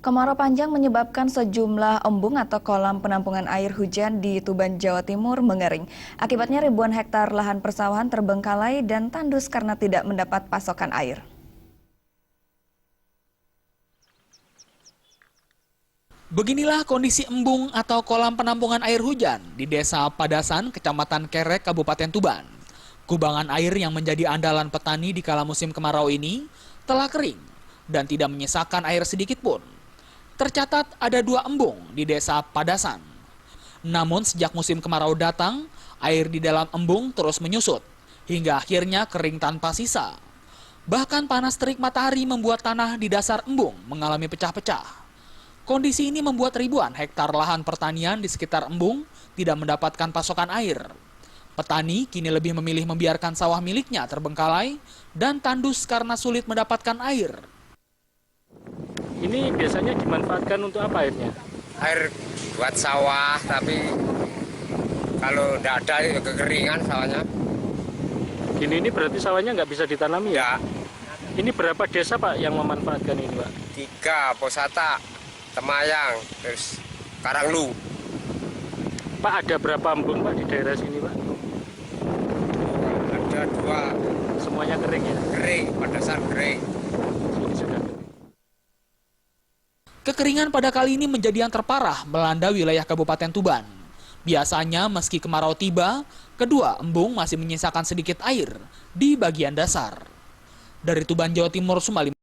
Kemarau panjang menyebabkan sejumlah embung atau kolam penampungan air hujan di Tuban, Jawa Timur mengering. Akibatnya ribuan hektar lahan persawahan terbengkalai dan tandus karena tidak mendapat pasokan air. Beginilah kondisi embung atau kolam penampungan air hujan di Desa Padasan, Kecamatan Kerek, Kabupaten Tuban. Kubangan air yang menjadi andalan petani di kala musim kemarau ini telah kering dan tidak menyisakan air sedikit pun. Tercatat ada 2 embung di Desa Padasan. Namun sejak musim kemarau datang, air di dalam embung terus menyusut, hingga akhirnya kering tanpa sisa. Bahkan panas terik matahari membuat tanah di dasar embung mengalami pecah-pecah. Kondisi ini membuat ribuan hektar lahan pertanian di sekitar embung tidak mendapatkan pasokan air. Petani kini lebih memilih membiarkan sawah miliknya terbengkalai dan tandus karena sulit mendapatkan air. Ini biasanya dimanfaatkan untuk apa airnya? Air buat sawah, tapi kalau tidak ada ya kekeringan sawahnya. Ini berarti sawahnya nggak bisa ditanami ya? Ini berapa desa Pak yang memanfaatkan ini Pak? 3, Posata, Temayang, terus Karanglu. Pak ada berapa embung Pak di daerah sini Pak? Ada 2. Semuanya kering ya? Kering, Padasan kering. Sini sudah kering. Kekeringan pada kali ini menjadi yang terparah melanda wilayah Kabupaten Tuban. Biasanya meski kemarau tiba, kedua embung masih menyisakan sedikit air di bagian dasar. Dari Tuban, Jawa Timur, Sumali.